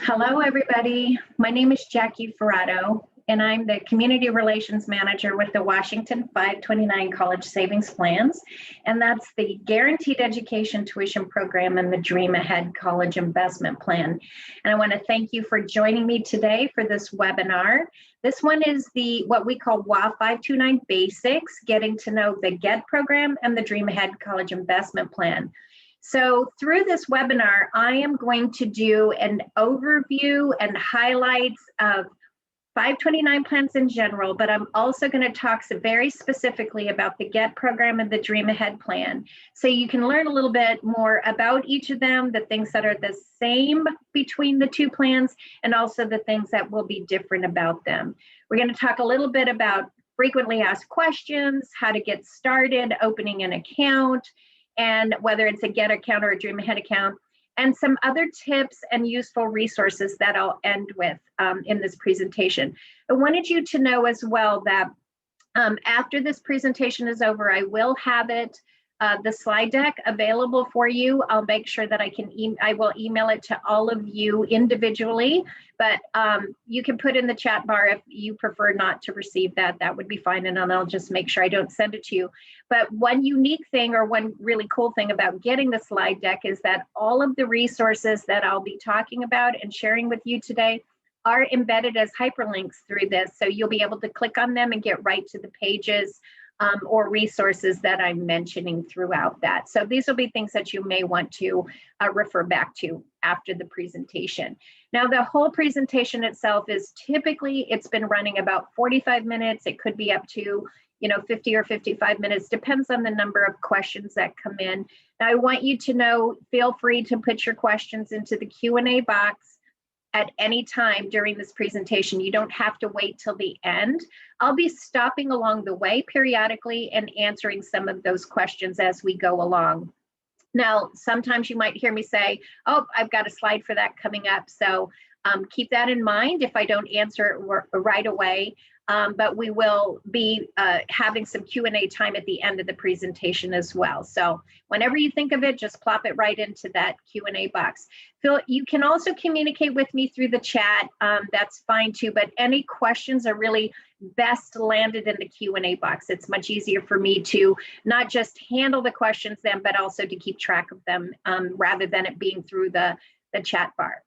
Hello, everybody. My name is Jackie Ferrado, and I'm the Community Relations Manager with the WA529 College Savings Plans, and that's the Guaranteed Education Tuition Program and the DreamAhead College Investment Plan. And I want to thank you for joining me today for this webinar. This one is what we call WA529 Basics, getting to know the GET program and the DreamAhead College Investment Plan. So through this webinar, I am going to do an overview and highlights of 529 plans in general, but I'm also going to talk very specifically about the GET program and the DreamAhead plan. So you can learn a little bit more about each of them, the things that are the same between the two plans, and also the things that will be different about them. We're going to talk a little bit about frequently asked questions, how to get started, opening an account, and whether it's a GET account or a DreamAhead account, and some other tips and useful resources that I'll end with in this presentation. I wanted you to know as well that after this presentation is over, I will have the slide deck available for you. I'll make sure that I will email it to all of you individually, but you can put in the chat bar if you prefer not to receive that. That would be fine, and I'll just make sure I don't send it to you. But one unique thing, or one really cool thing about getting the slide deck, is that all of the resources that I'll be talking about and sharing with you today are embedded as hyperlinks through this. So you'll be able to click on them and get right to the pages or resources that I'm mentioning throughout that. So these will be things that you may want to refer back to after the presentation. Now, the whole presentation itself is typically, it's been running about 45 minutes. It could be up to 50 or 55 minutes, depends on the number of questions that come in. Now, I want you to know, feel free to put your questions into the Q&A box at any time during this presentation. You don't have to wait till the end. I'll be stopping along the way periodically and answering some of those questions as we go along. Now, sometimes you might hear me say, oh, I've got a slide for that coming up. So keep that in mind if I don't answer it right away. But we will be having some Q&A time at the end of the presentation as well. So whenever you think of it, just plop it right into that Q&A box. Phil, you can also communicate with me through the chat. That's fine too, but any questions are really best landed in the Q&A box. It's much easier for me to not just handle the questions then, but also to keep track of them rather than it being through the chat bar.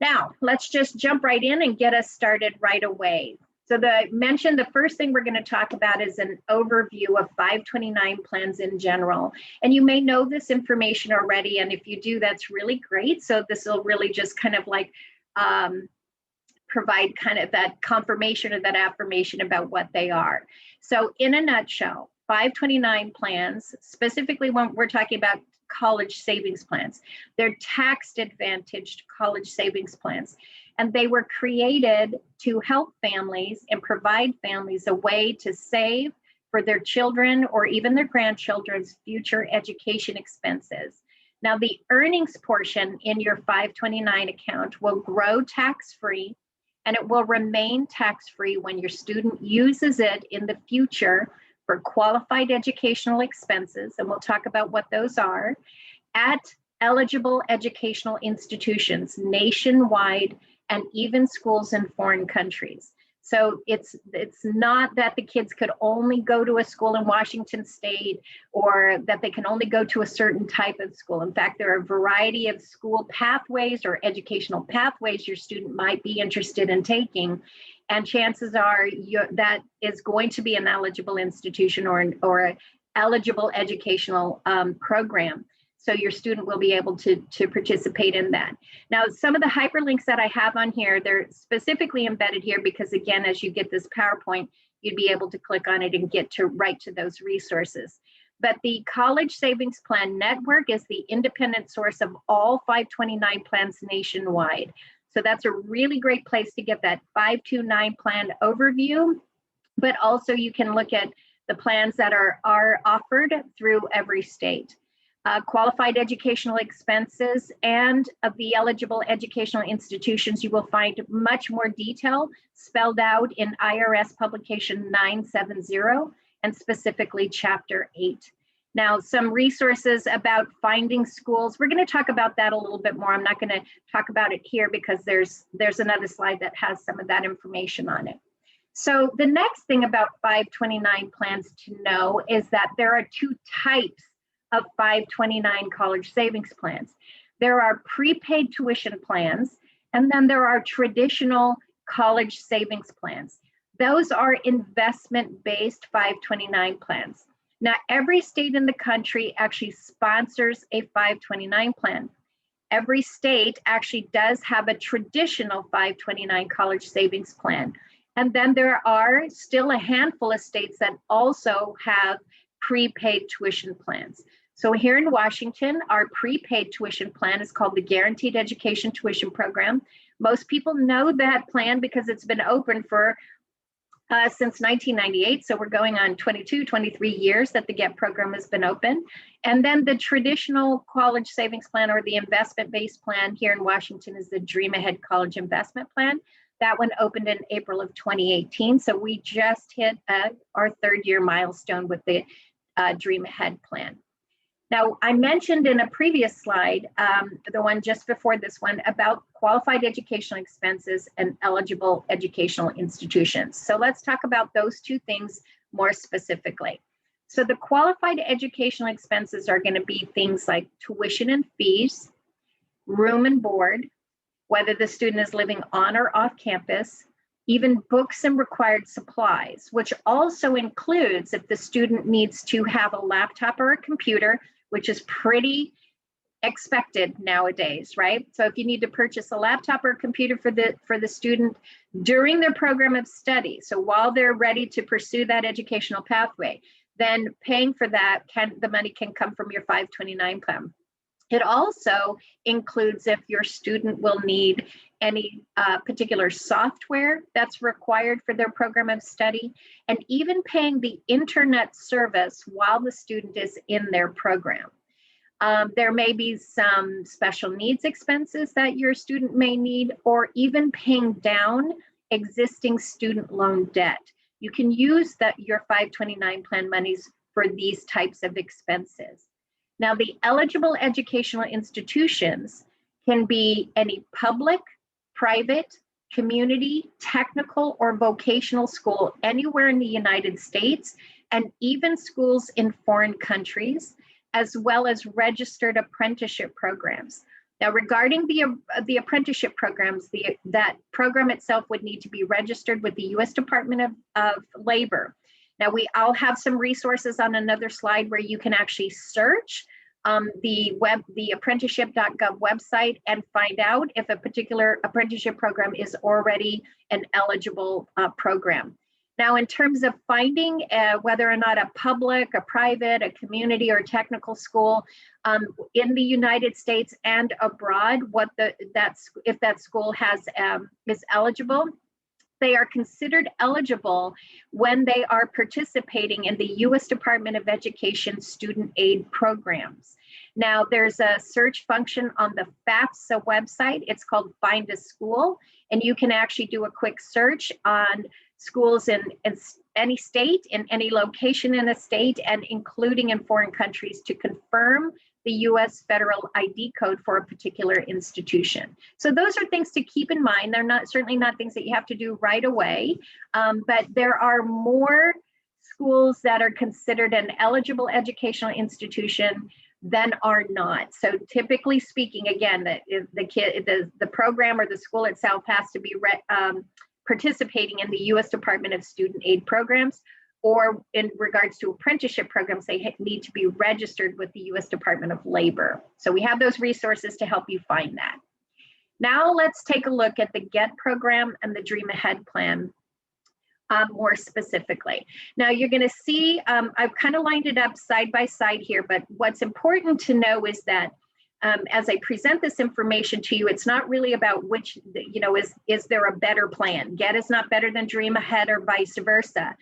Now, let's just jump right in and get us started right away. So the first thing we're going to talk about is an overview of 529 plans in general. And you may know this information already, and if you do, that's really great. So this will really just kind of like provide kind of that confirmation or that affirmation about what they are. So in a nutshell, 529 plans, specifically when we're talking about college savings plans, they're tax-advantaged college savings plans. And they were created to help families and provide families a way to save for their children or even their grandchildren's future education expenses. Now, the earnings portion in your 529 account will grow tax-free, and it will remain tax-free when your student uses it in the future for qualified educational expenses, and we'll talk about what those are, at eligible educational institutions nationwide and even schools in foreign countries. So it's not that the kids could only go to a school in Washington State or that they can only go to a certain type of school. In fact, there are a variety of school pathways or educational pathways your student might be interested in taking. And chances are that is going to be an eligible institution or an eligible educational program. So your student will be able to participate in that. Now, some of the hyperlinks that I have on here, they're specifically embedded here because, again, as you get this PowerPoint, you'd be able to click on it and get right to those resources. But the College Savings Plan Network is the independent source of all 529 plans nationwide. So that's a really great place to get that 529 plan overview, but also you can look at the plans that are offered through every state. Qualified educational expenses and of the eligible educational institutions, you will find much more detail spelled out in IRS publication 970 and specifically chapter 8. Now, some resources about finding schools. We're going to talk about that a little bit more. I'm not going to talk about it here because there's another slide that has some of that information on it. So the next thing about 529 plans to know is that there are two types of 529 college savings plans. There are prepaid tuition plans, and then there are traditional college savings plans. Those are investment-based 529 plans. Now, every state in the country actually sponsors a 529 plan. Every state actually does have a traditional 529 college savings plan. And then there are still a handful of states that also have prepaid tuition plans. So here in Washington, our prepaid tuition plan is called the Guaranteed Education Tuition Program. Most people know that plan because it's been open for since 1998. So we're going on 22, 23 years that the GET program has been open. And then the traditional college savings plan, or the investment-based plan here in Washington, is the DreamAhead College Investment Plan. That one opened in April of 2018. So we just hit our third-year milestone with the DreamAhead plan. Now, I mentioned in a previous slide, the one just before this one, about qualified educational expenses and eligible educational institutions. So let's talk about those two things more specifically. So the qualified educational expenses are going to be things like tuition and fees, room and board, whether the student is living on or off campus, even books and required supplies, which also includes if the student needs to have a laptop or a computer, which is pretty expected nowadays, right? So if you need to purchase a laptop or a computer for the student during their program of study, so while they're ready to pursue that educational pathway, then paying for that, the money can come from your 529 plan. It also includes if your student will need any particular software that's required for their program of study, and even paying the internet service while the student is in their program. There may be some special needs expenses that your student may need, or even paying down existing student loan debt. You can use your 529 plan monies for these types of expenses. Now, the eligible educational institutions can be any public, private, community, technical, or vocational school anywhere in the United States, and even schools in foreign countries, as well as registered apprenticeship programs. Now, regarding the apprenticeship programs, that program itself would need to be registered with the U.S. Department of Labor. Now, I'll have some resources on another slide where you can actually search the apprenticeship.gov website and find out if a particular apprenticeship program is already an eligible program. Now, in terms of finding whether or not a public, a private, a community, or technical school in the United States and abroad, if that school is eligible, they are considered eligible when they are participating in the U.S. Department of Education student aid programs. Now, there's a search function on the FAFSA website. It's called Find a School, and you can actually do a quick search on schools in any state, in any location in a state, and including in foreign countries, to confirm the U.S. federal ID code for a particular institution. So those are things to keep in mind. They're certainly not things that you have to do right away, but there are more schools that are considered an eligible educational institution than are not. So typically speaking, again, the program or the school itself has to be participating in the U.S. Department of Student Aid programs, or in regards to apprenticeship programs, they need to be registered with the U.S. Department of Labor. So we have those resources to help you find that. Now let's take a look at the GET program and the DreamAhead plan more specifically. Now you're going to see, I've kind of lined it up side by side here, but what's important to know is that as I present this information to you, it's not really about which, is there a better plan? GET is not better than DreamAhead or vice versa.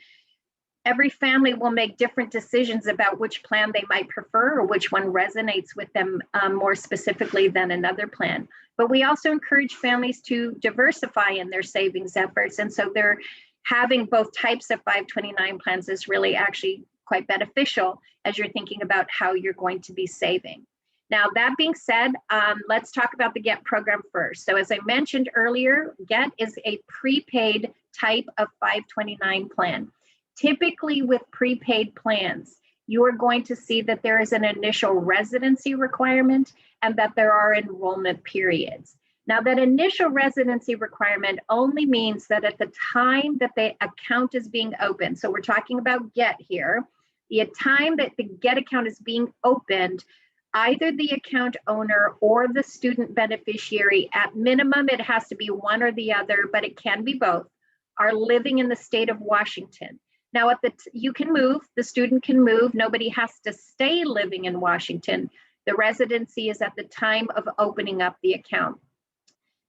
Every family will make different decisions about which plan they might prefer or which one resonates with them more specifically than another plan. But we also encourage families to diversify in their savings efforts. And so they're having both types of 529 plans is really actually quite beneficial as you're thinking about how you're going to be saving. Now, that being said, let's talk about the GET program first. So as I mentioned earlier, GET is a prepaid type of 529 plan. Typically with prepaid plans, you are going to see that there is an initial residency requirement and that there are enrollment periods. Now, that initial residency requirement only means that at the time that the account is being opened, so we're talking about GET here, the time that the GET account is being opened, either the account owner or the student beneficiary, at minimum, it has to be one or the other, but it can be both, are living in the state of Washington. Now, you can move, the student can move, nobody has to stay living in Washington. The residency is at the time of opening up the account.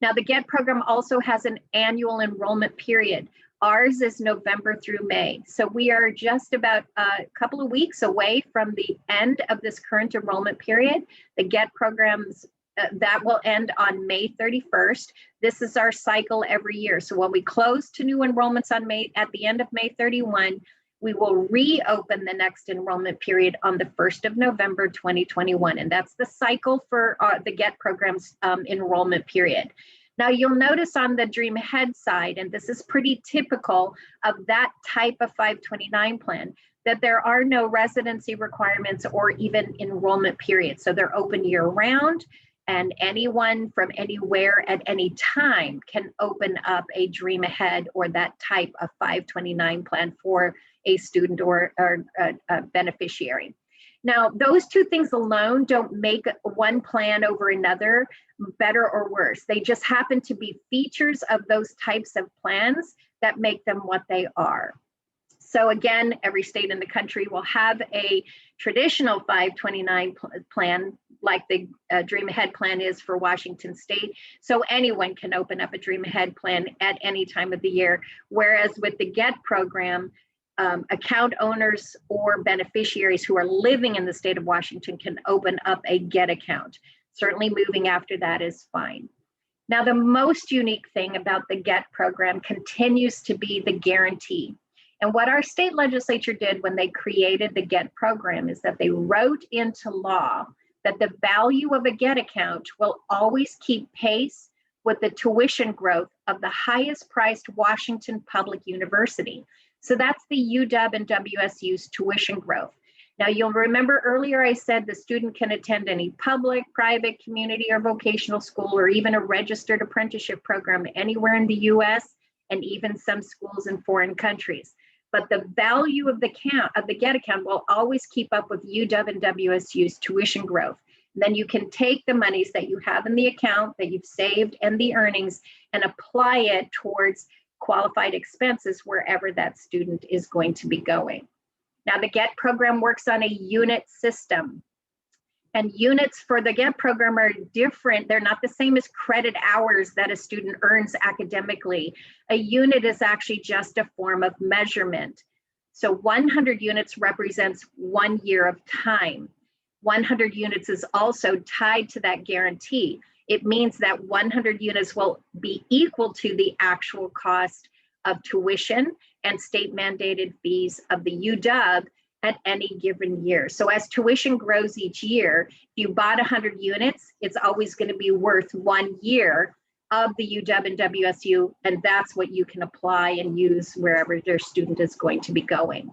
Now, the GET program also has an annual enrollment period. Ours is November through May. So we are just about a couple of weeks away from the end of this current enrollment period. The GET programs, that will end on May 31st. This is our cycle every year. So when we close to new enrollments at the end of May 31, we will reopen the next enrollment period on the 1st of November, 2021. And that's the cycle for the GET program's enrollment period. Now, you'll notice on the DreamAhead side, and this is pretty typical of that type of 529 plan, that there are no residency requirements or even enrollment periods. So they're open year round, and anyone from anywhere at any time can open up a DreamAhead or that type of 529 plan for a student or a beneficiary. Now, those two things alone don't make one plan over another better or worse. They just happen to be features of those types of plans that make them what they are. So again, every state in the country will have a traditional 529 plan, like the DreamAhead plan is for Washington State. So anyone can open up a DreamAhead plan at any time of the year. Whereas with the GET program, account owners or beneficiaries who are living in the state of Washington can open up a GET account. Certainly moving after that is fine. Now, the most unique thing about the GET program continues to be the guarantee. And what our state legislature did when they created the GET program is that they wrote into law that the value of a GET account will always keep pace with the tuition growth of the highest priced Washington Public University. So that's the UW and WSU's tuition growth. Now, you'll remember earlier I said the student can attend any public, private, community, or vocational school, or even a registered apprenticeship program anywhere in the US, and even some schools in foreign countries. But the value of the GET account will always keep up with UW and WSU's tuition growth. And then you can take the monies that you have in the account that you've saved and the earnings and apply it towards qualified expenses wherever that student is going to be going. Now, the GET program works on a unit system. And units for the GET program are different. They're not the same as credit hours that a student earns academically. A unit is actually just a form of measurement. So 100 units represents 1 year of time. 100 units is also tied to that guarantee. It means that 100 units will be equal to the actual cost of tuition and state mandated fees of the UW at any given year. So as tuition grows each year, if you bought 100 units, it's always going to be worth 1 year of the UW and WSU, and that's what you can apply and use wherever their student is going to be going.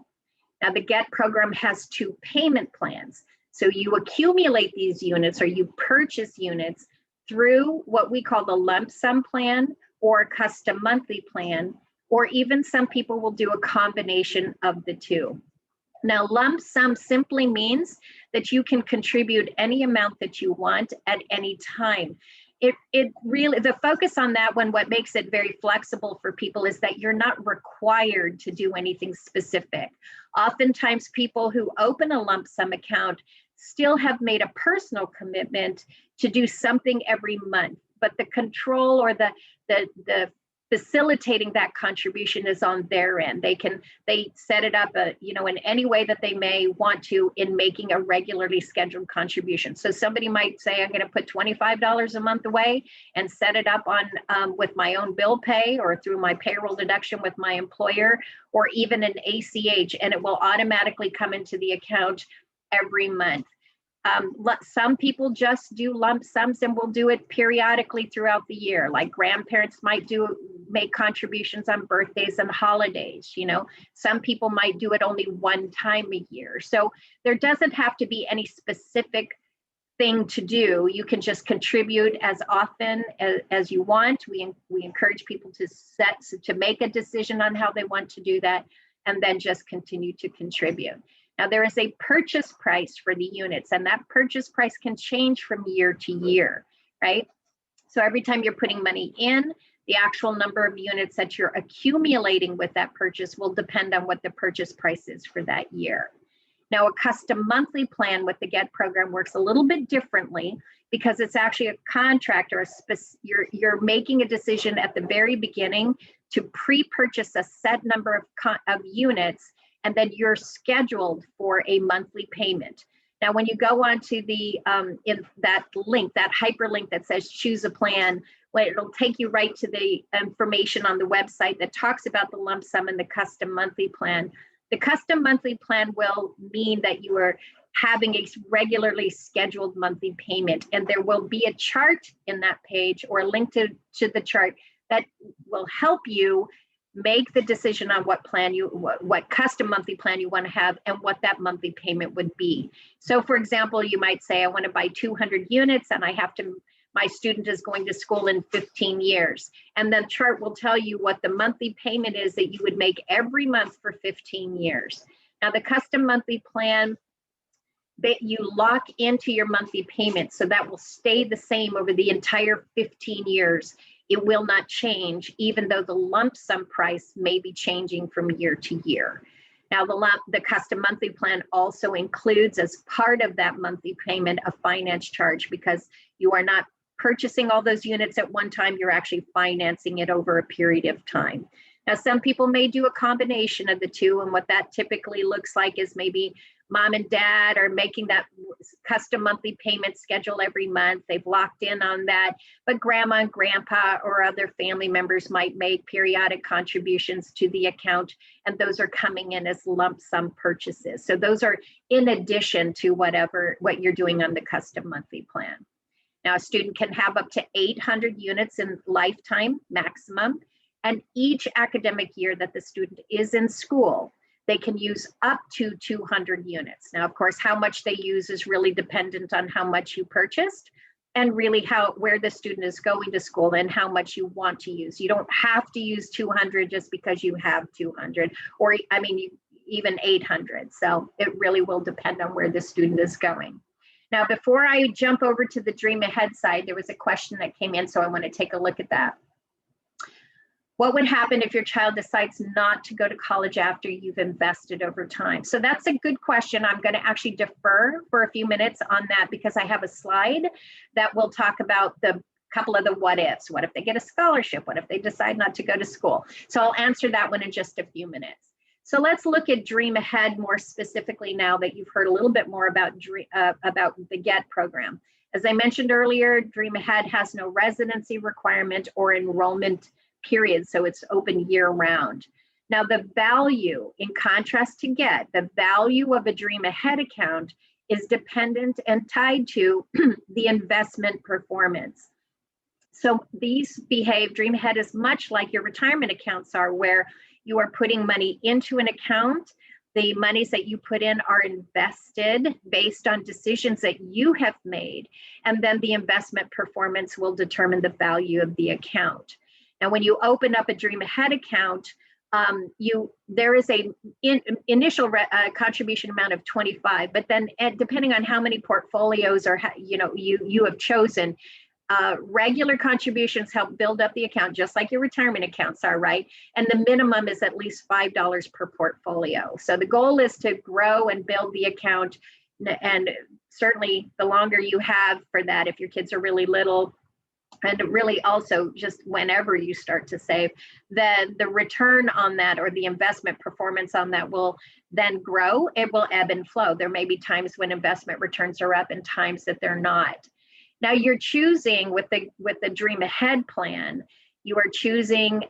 Now, the GET program has 2 payment plans. So you accumulate these units or you purchase units through what we call the lump sum plan or custom monthly plan, or even some people will do a combination of the two. Now, lump sum simply means that you can contribute any amount that you want at any time. It really, the focus on that one, what makes it very flexible for people is that you're not required to do anything specific. Oftentimes people who open a lump sum account still have made a personal commitment to do something every month, but the control or the facilitating that contribution is on their end. They set it up, in any way that they may want to in making a regularly scheduled contribution. So somebody might say, I'm going to put $25 a month away and set it up on with my own bill pay or through my payroll deduction with my employer, or even an ACH, and it will automatically come into the account every month. Some people just do lump sums and will do it periodically throughout the year. Like grandparents might make contributions on birthdays and holidays. Some people might do it only one time a year. So there doesn't have to be any specific thing to do. You can just contribute as often as you want. We encourage people to make a decision on how they want to do that, and then just continue to contribute. Now, there is a purchase price for the units, and that purchase price can change from year to year, right? So every time you're putting money in, the actual number of units that you're accumulating with that purchase will depend on what the purchase price is for that year. Now, a custom monthly plan with the GET program works a little bit differently, because it's actually a contract, or you're making a decision at the very beginning to pre-purchase a set number of units, and then you're scheduled for a monthly payment. Now, when you go onto the in that link, that hyperlink that says choose a plan, it'll take you right to the information on the website that talks about the lump sum and the custom monthly plan. The custom monthly plan will mean that you are having a regularly scheduled monthly payment, and there will be a chart in that page, or a link to the chart that will help you make the decision on what custom monthly plan you want to have and what that monthly payment would be. So for example, you might say, I want to buy 200 units and my student is going to school in 15 years. And the chart will tell you what the monthly payment is that you would make every month for 15 years. Now, the custom monthly plan, that you lock into your monthly payment, so that will stay the same over the entire 15 years. It will not change, even though the lump sum price may be changing from year to year. Now, the custom monthly plan also includes, as part of that monthly payment, a finance charge, because you are not purchasing all those units at one time, you're actually financing it over a period of time. Now, some people may do a combination of the two, and what that typically looks like is maybe mom and dad are making that custom monthly payment schedule every month. They've locked in on that, but grandma and grandpa or other family members might make periodic contributions to the account, and those are coming in as lump sum purchases. So those are in addition to what you're doing on the custom monthly plan. Now, a student can have up to 800 units in lifetime maximum, and each academic year that the student is in school, they can use up to 200 units. Now, of course, how much they use is really dependent on how much you purchased, and really where the student is going to school and how much you want to use. You don't have to use 200 just because you have 200, or even 800. So it really will depend on where the student is going. Now, before I jump over to the Dream Ahead side, there was a question that came in, so I want to take a look at that. What would happen if your child decides not to go to college after you've invested over time? So that's a good question. I'm going to actually defer for a few minutes on that, because I have a slide that will talk about the couple of the what ifs. What if they get a scholarship? What if they decide not to go to school? So I'll answer that one in just a few minutes. So let's look at Dream Ahead more specifically now that you've heard a little bit more about the GET program. As I mentioned earlier, Dream Ahead has no residency requirement or enrollment period, so it's open year round. Now, the value, in contrast to GET, the value of a Dream Ahead account is dependent and tied to the investment performance. So Dream Ahead is much like your retirement accounts are, where you are putting money into an account. The monies that you put in are invested based on decisions that you have made, and then the investment performance will determine the value of the account. Now, when you open up a Dream Ahead account, there is a initial contribution amount of 25, but then depending on how many portfolios you have chosen, regular contributions help build up the account, just like your retirement accounts are, right? And the minimum is at least $5 per portfolio. So the goal is to grow and build the account, and certainly the longer you have for that, if your kids are really little, And really also just whenever you start to save, the return on that or the investment performance on that will then grow. It will ebb and flow. There may be times when investment returns are up and times that they're not. Now you're choosing with the Dream Ahead plan, you are choosing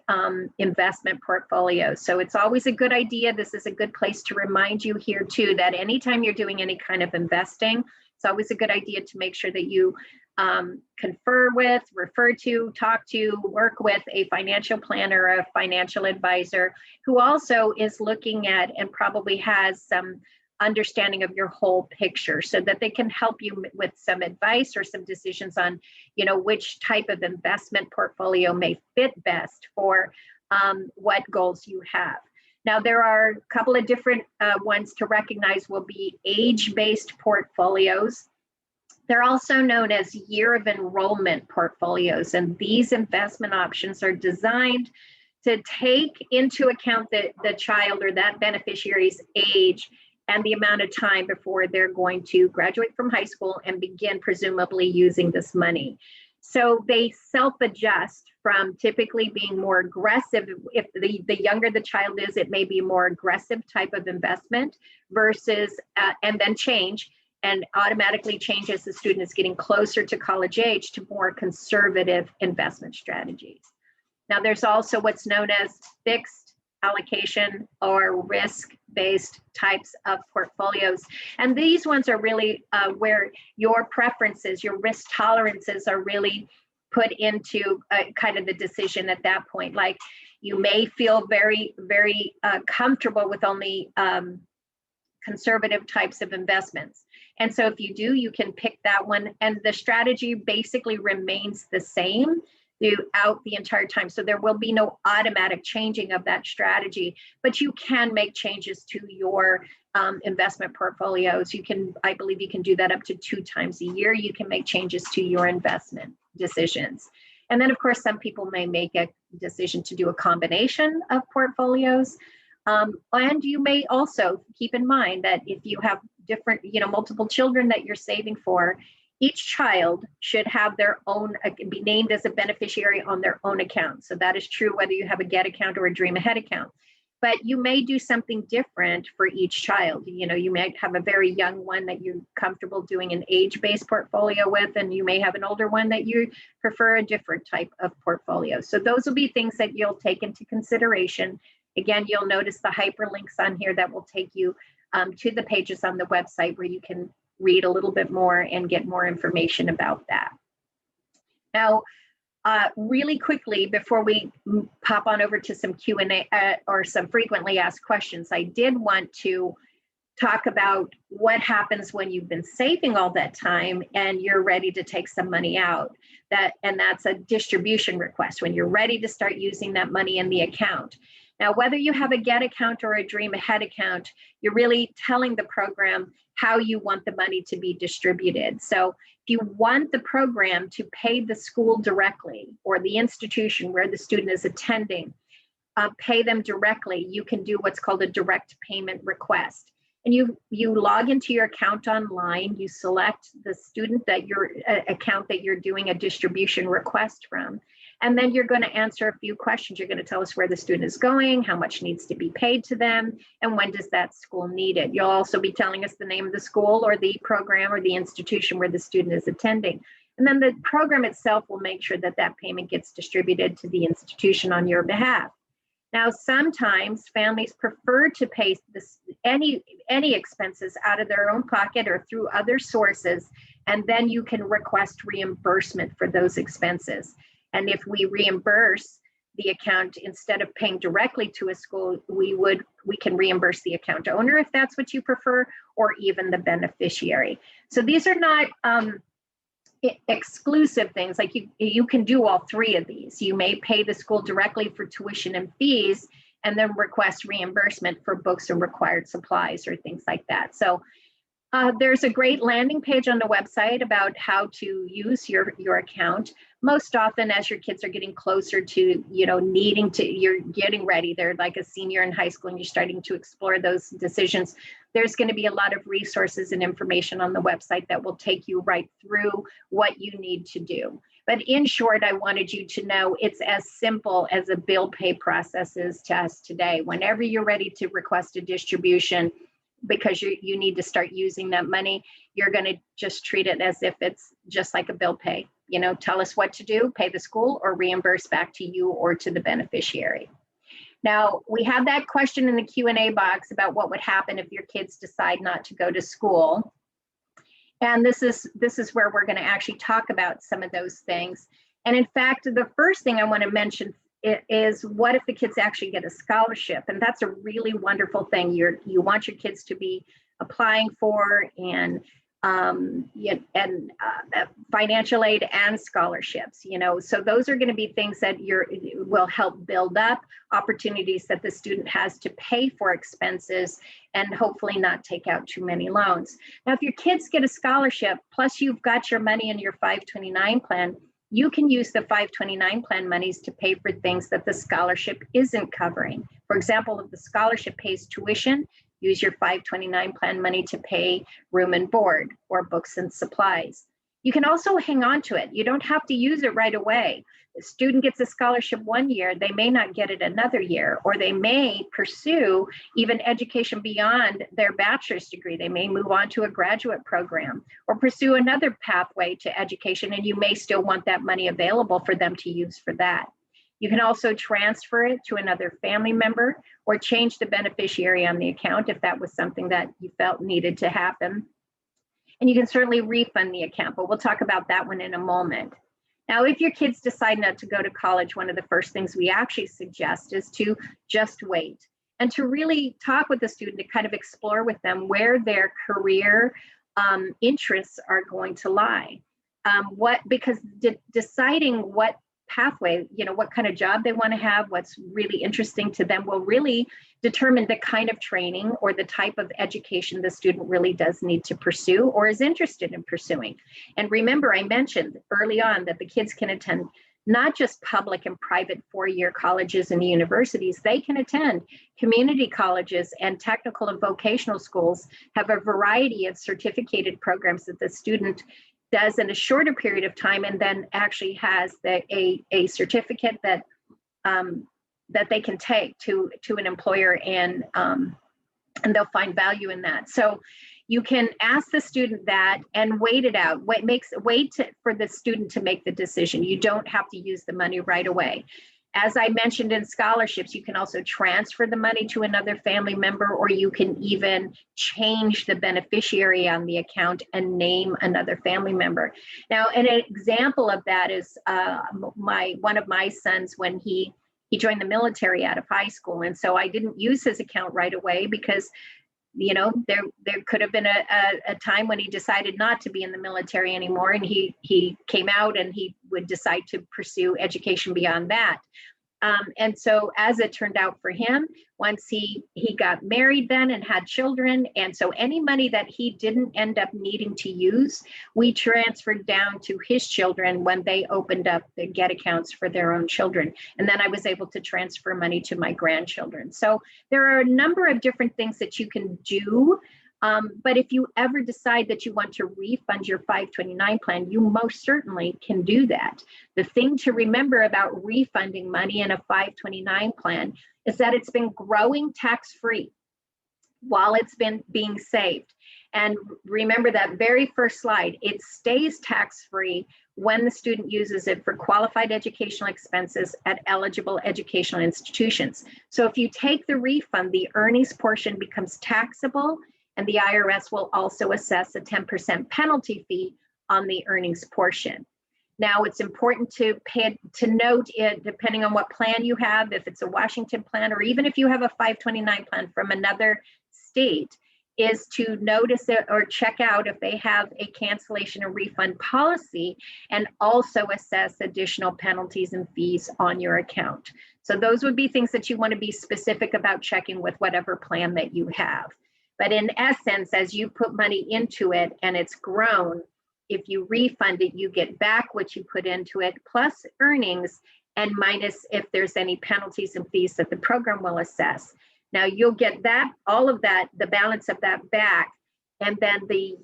investment portfolios. So it's always a good idea. This is a good place to remind you here too, that anytime you're doing any kind of investing, it's always a good idea to make sure that you confer with, refer to, talk to, work with a financial planner, a financial advisor who also is looking at and probably has some understanding of your whole picture so that they can help you with some advice or some decisions on, which type of investment portfolio may fit best for what goals you have. Now, there are a couple of different ones to recognize will be age-based portfolios. They're also known as year of enrollment portfolios, and these investment options are designed to take into account the child or that beneficiary's age and the amount of time before they're going to graduate from high school and begin presumably using this money. So they self-adjust from typically being more aggressive. If the younger the child is, it may be a more aggressive type of investment versus, and then change and automatically change as the student is getting closer to college age to more conservative investment strategies. Now, there's also what's known as fixed allocation or risk-based types of portfolios. And these ones are really where your preferences, your risk tolerances are really put into kind of the decision at that point. Like you may feel very, very comfortable with only conservative types of investments. And so if you do, you can pick that one, and the strategy basically remains the same throughout the entire time. So there will be no automatic changing of that strategy, but you can make changes to your investment portfolios. You can, I believe you can do that up to 2 times a year. You can make changes to your investment decisions. And then of course, some people may make a decision to do a combination of portfolios. And you may also keep in mind that if you have different, multiple children that you're saving for, each child should have their own, be named as a beneficiary on their own account. So that is true whether you have a GET account or a DreamAhead account. But you may do something different for each child. You might have a very young one that you're comfortable doing an age-based portfolio with, and you may have an older one that you prefer a different type of portfolio. So those will be things that you'll take into consideration. Again, you'll notice the hyperlinks on here that will take you to the pages on the website where you can read a little bit more and get more information about that. Now, really quickly, before we pop on over to some Q&A or some frequently asked questions, I did want to talk about what happens when you've been saving all that time and you're ready to take some money out. That's a distribution request, when you're ready to start using that money in the account. Now, whether you have a GET account or a DreamAhead account, you're really telling the program how you want the money to be distributed. So if you want the program to pay the school directly or the institution where the student is attending, pay them directly, you can do what's called a direct payment request. And you log into your account online, you select the student that your account that you're doing a distribution request from. And then you're going to answer a few questions. You're going to tell us where the student is going, how much needs to be paid to them, and when does that school need it. You'll also be telling us the name of the school or the program or the institution where the student is attending. And then the program itself will make sure that that payment gets distributed to the institution on your behalf. Now, sometimes families prefer to pay any expenses out of their own pocket or through other sources, and then you can request reimbursement for those expenses. And if we reimburse the account, instead of paying directly to a school, we can reimburse the account owner if that's what you prefer, or even the beneficiary. So these are not exclusive things. Like you can do all 3 of these. You may pay the school directly for tuition and fees, and then request reimbursement for books and required supplies or things like that. So there's a great landing page on the website about how to use your account, most often as your kids are getting closer to, needing to, you're getting ready, they're like a senior in high school and you're starting to explore those decisions, there's going to be a lot of resources and information on the website that will take you right through what you need to do. But in short, I wanted you to know it's as simple as a bill pay process is to us today. Whenever you're ready to request a distribution, because you need to start using that money, you're going to just treat it as if it's just like a bill pay. Tell us what to do, pay the school, or reimburse back to you or to the beneficiary. Now, we have that question in the Q&A box about what would happen if your kids decide not to go to school. And this is where we're going to actually talk about some of those things. And in fact, the first thing I want to mention is, what if the kids actually get a scholarship? And that's a really wonderful thing. You want your kids to be applying for and financial aid and scholarships. So those are going to be things that will help build up opportunities that the student has to pay for expenses and hopefully not take out too many loans. Now, if your kids get a scholarship, plus you've got your money in your 529 plan, you can use the 529 plan monies to pay for things that the scholarship isn't covering. For example, if the scholarship pays tuition, use your 529 plan money to pay room and board or books and supplies. You can also hang on to it. You don't have to use it right away. The student gets a scholarship one year, they may not get it another year, or they may pursue even education beyond their bachelor's degree. They may move on to a graduate program or pursue another pathway to education, and you may still want that money available for them to use for that. You can also transfer it to another family member or change the beneficiary on the account if that was something that you felt needed to happen. And you can certainly refund the account, but we'll talk about that one in a moment. Now, if your kids decide not to go to college, one of the first things we actually suggest is to just wait and to really talk with the student, to kind of explore with them where their career interests are going to lie. Because deciding what pathway, what kind of job they want to have, what's really interesting to them will really determine the kind of training or the type of education the student really does need to pursue or is interested in pursuing. And remember, I mentioned early on that the kids can attend not just public and private four-year colleges and universities, they can attend community colleges, and technical and vocational schools have a variety of certificated programs that the student does in a shorter period of time, and then actually has a certificate that they can take to an employer, and they'll find value in that. So you can ask the student that and wait it out. For the student to make the decision. You don't have to use the money right away. As I mentioned in scholarships, you can also transfer the money to another family member, or you can even change the beneficiary on the account and name another family member. Now, an example of that is one of my sons when he joined the military out of high school. And so I didn't use his account right away because there could have been a time when he decided not to be in the military anymore, and he came out and he would decide to pursue education beyond that. And so as it turned out for him, once he got married then and had children, and so any money that he didn't end up needing to use, we transferred down to his children when they opened up the GET accounts for their own children. And then I was able to transfer money to my grandchildren. So there are a number of different things that you can do. But if you ever decide that you want to refund your 529 plan, you most certainly can do that. The thing to remember about refunding money in a 529 plan is that it's been growing tax-free while it's been being saved. And remember that very first slide, it stays tax-free when the student uses it for qualified educational expenses at eligible educational institutions. So if you take the refund, the earnings portion becomes taxable, and the IRS will also assess a 10% penalty fee on the earnings portion. Now, it's important to note it, depending on what plan you have, if it's a Washington plan, or even if you have a 529 plan from another state, is to notice it or check out if they have a cancellation or refund policy, and also assess additional penalties and fees on your account. So those would be things that you want to be specific about checking with whatever plan that you have. But in essence, as you put money into it and it's grown, if you refund it, you get back what you put into it, plus earnings, and minus if there's any penalties and fees that the program will assess. Now you'll get that, all of that, the balance of that back, and then the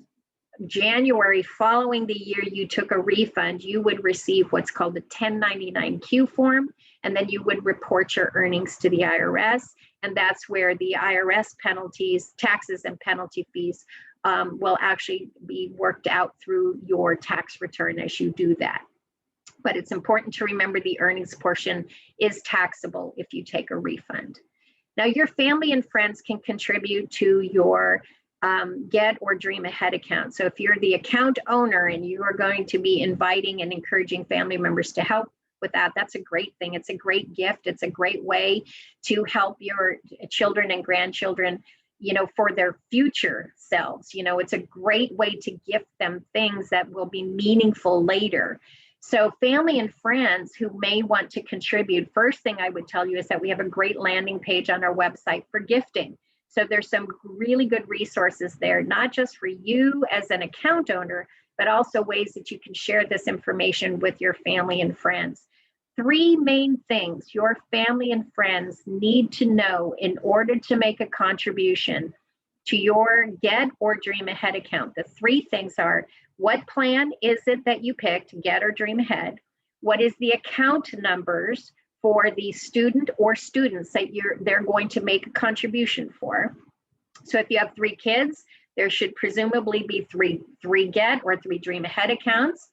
January following the year you took a refund, you would receive what's called a 1099-Q form, and then you would report your earnings to the IRS, and that's where the IRS penalties, taxes and penalty fees will actually be worked out through your tax return as you do that. But it's important to remember the earnings portion is taxable if you take a refund. Now, your family and friends can contribute to your GET or DreamAhead account. So if you're the account owner and you are going to be inviting and encouraging family members to help with that, that's a great thing. It's a great gift. It's a great way to help your children and grandchildren, you know, for their future selves. You know, it's a great way to gift them things that will be meaningful later. So family and friends who may want to contribute, first thing I would tell you is that we have a great landing page on our website for gifting. So there's some really good resources there, not just for you as an account owner, but also ways that you can share this information with your family and friends. 3 main things your family and friends need to know in order to make a contribution to your GET or DreamAhead account. The 3 things are, what plan is it that you picked, GET or DreamAhead? What is the account numbers for the student or students that they're going to make a contribution for? So if you have 3 kids, there should presumably be three GET or 3 DreamAhead accounts,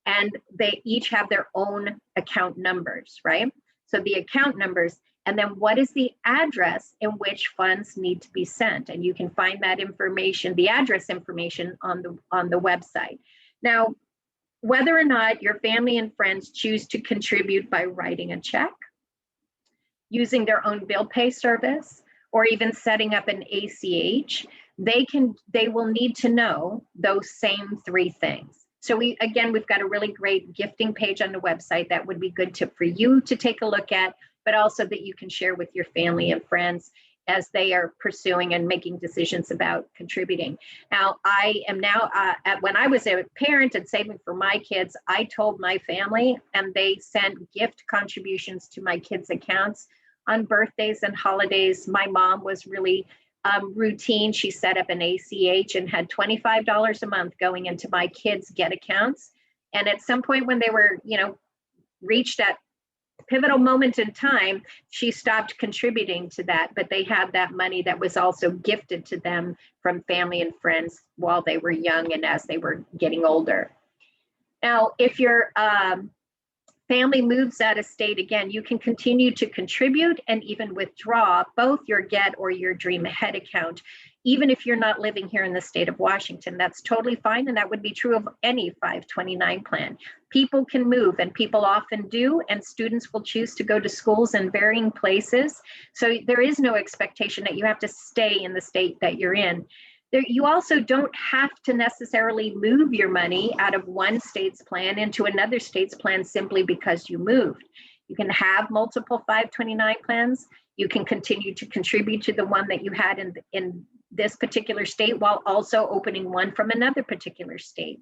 and they each have their own account numbers, right? So the account numbers, and then what is the address in which funds need to be sent? And you can find that information, the address information on the website. Now, whether or not your family and friends choose to contribute by writing a check, using their own bill pay service, or even setting up an ACH, they will need to know those same 3 things. So we've got a really great gifting page on the website that would be good for you to take a look at, but also that you can share with your family and friends as they are pursuing and making decisions about contributing. Now, I am now, when I was a parent and saving for my kids, I told my family, and they sent gift contributions to my kids' accounts on birthdays and holidays. My mom was really routine. She set up an ACH and had $25 a month going into my kids' GET accounts. And at some point when they were, reached that pivotal moment in time, she stopped contributing to that, but they had that money that was also gifted to them from family and friends while they were young and as they were getting older. Now, if your family moves out of state, again, you can continue to contribute and even withdraw both your GET or your DreamAhead account, even if you're not living here in the state of Washington. That's totally fine, and that would be true of any 529 plan. People can move, and people often do, and students will choose to go to schools in varying places. So there is no expectation that you have to stay in the state that you're in. You also don't have to necessarily move your money out of one state's plan into another state's plan simply because you moved. You can have multiple 529 plans. You can continue to contribute to the one that you had in this particular state while also opening one from another particular state.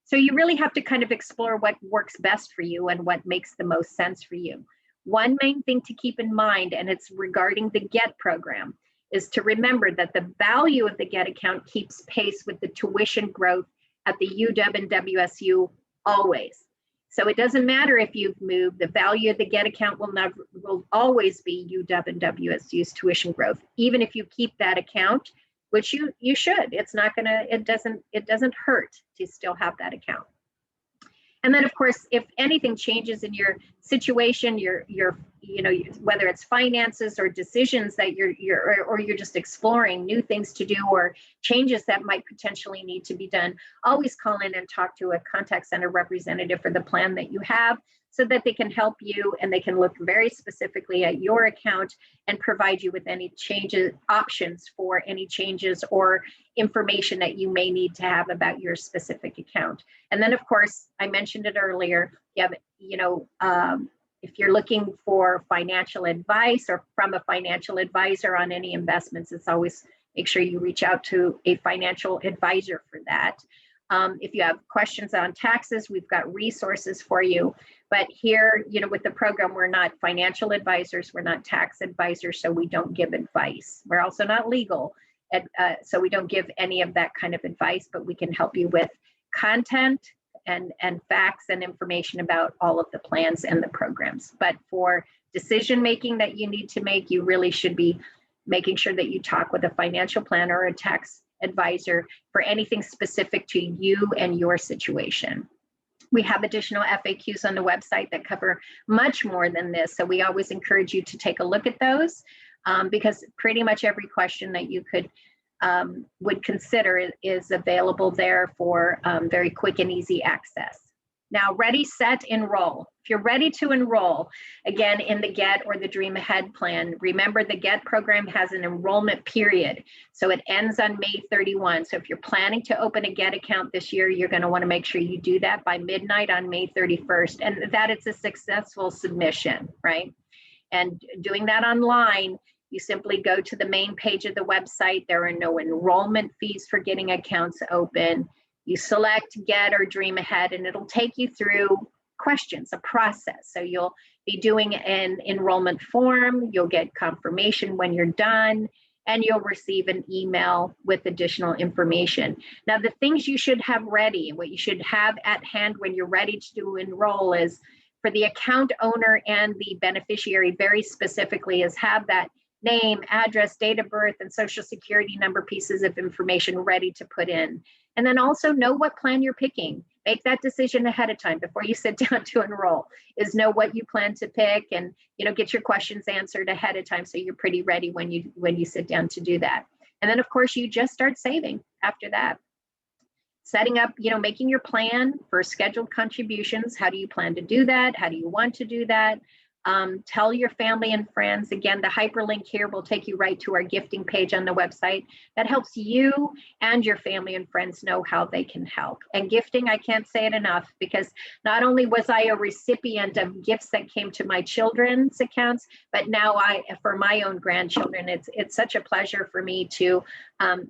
So you really have to kind of explore what works best for you and what makes the most sense for you. One main thing to keep in mind, and it's regarding the GET program, is to remember that the value of the GET account keeps pace with the tuition growth at the UW and WSU always. So it doesn't matter if you've moved, the value of the GET account will always be UW and WSU's tuition growth, even if you keep that account, which you should. It's not gonna, it doesn't hurt to still have that account. And then, of course, if anything changes in your situation, whether it's finances or decisions that you're just exploring new things to do or changes that might potentially need to be done, always call in and talk to a contact center representative for the plan that you have so that they can help you and they can look very specifically at your account and provide you with any changes, options for any changes or information that you may need to have about your specific account. And then, of course, I mentioned it earlier, you have, if you're looking for financial advice or from a financial advisor on any investments, it's always make sure you reach out to a financial advisor for that. If you have questions on taxes, we've got resources for you. But here, with the program, we're not financial advisors, we're not tax advisors, so we don't give advice. We're also not legal, so we don't give any of that kind of advice, but we can help you with content and facts and information about all of the plans and the programs. But for decision making that you need to make, you really should be making sure that you talk with a financial planner or a tax advisor for anything specific to you and your situation. We have additional FAQs on the website that cover much more than this. So we always encourage you to take a look at those because pretty much every question that you would consider is available there for very quick and easy access. Now, ready, set, enroll. If you're ready to enroll, again, in the GET or the DreamAhead plan, remember the GET program has an enrollment period. So it ends on May 31. So if you're planning to open a GET account this year, you're going to want to make sure you do that by midnight on May 31st, and that it's a successful submission, right? And doing that online, you simply go to the main page of the website. There are no enrollment fees for getting accounts open. You select GET or DreamAhead, and it'll take you through questions, a process. So you'll be doing an enrollment form, you'll get confirmation when you're done, and you'll receive an email with additional information. Now, the things you should have ready, what you should have at hand when you're ready to enroll is for the account owner and the beneficiary, very specifically, is have that name, address, date of birth, and social security number pieces of information ready to put in. And then also know what plan you're picking. Make that decision ahead of time before you sit down to enroll, is know what you plan to pick and get your questions answered ahead of time so you're pretty ready when you sit down to do that. And then of course you just start saving after that. Setting up, making your plan for scheduled contributions. How do you plan to do that? How do you want to do that? Tell your family and friends. Again, the hyperlink here will take you right to our gifting page on the website. That helps you and your family and friends know how they can help. And gifting, I can't say it enough, because not only was I a recipient of gifts that came to my children's accounts, but now for my own grandchildren, it's such a pleasure for me to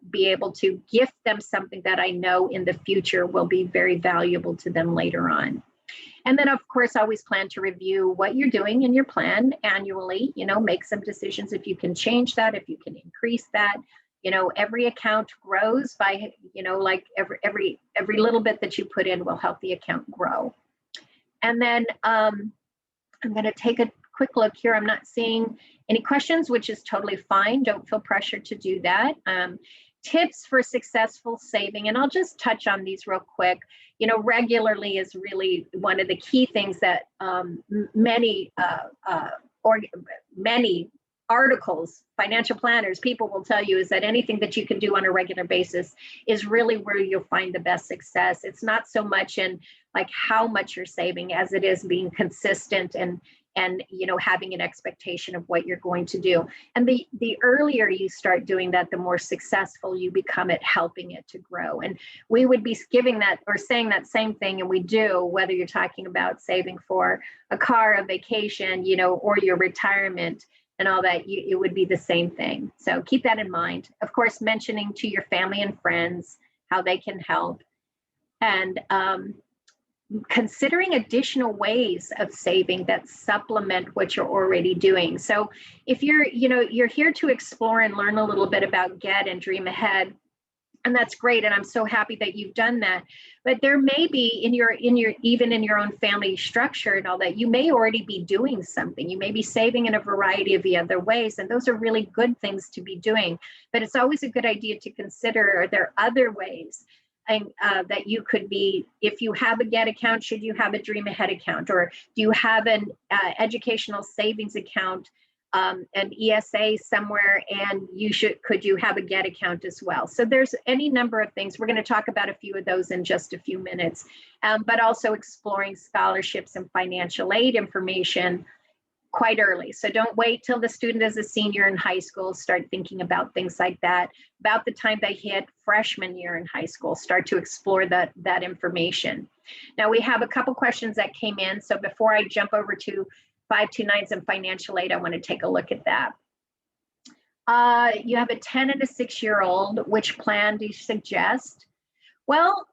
be able to gift them something that I know in the future will be very valuable to them later on. And then, of course, always plan to review what you're doing in your plan annually, make some decisions if you can change that, if you can increase that. Every account grows by, like every little bit that you put in will help the account grow. And then I'm going to take a quick look here. I'm not seeing any questions, which is totally fine. Don't feel pressured to do that. Tips for successful saving, and I'll just touch on these real quick. Regularly is really one of the key things that many articles, financial planners, people will tell you, is that anything that you can do on a regular basis is really where you'll find the best success. It's not so much in like how much you're saving as it is being consistent and having an expectation of what you're going to do. And the earlier you start doing that, the more successful you become at helping it to grow. And we would be giving that or saying that same thing, and we do, whether you're talking about saving for a car, a vacation, or your retirement and all that, it would be the same thing. So keep that in mind. Of course, mentioning to your family and friends how they can help, and considering additional ways of saving that supplement what you're already doing. So if you're here to explore and learn a little bit about GET and DreamAhead, and that's great, and I'm so happy that you've done that. But there may be even in your own family structure and all that, you may already be doing something. You may be saving in a variety of the other ways, and those are really good things to be doing. But it's always a good idea to consider, are there other ways that you could be, if you have a GET account, should you have a DreamAhead account, or do you have an educational savings account, an ESA somewhere, and could you have a GET account as well? So there's any number of things. We're going to talk about a few of those in just a few minutes, but also exploring scholarships and financial aid information quite early. So don't wait till the student is a senior in high school. Start thinking about things like that. About the time they hit freshman year in high school, start to explore that information. Now we have a couple questions that came in. So before I jump over to 529s and financial aid, I want to take a look at that. You have a 10 and a 6-year-old. Which plan do you suggest? Well,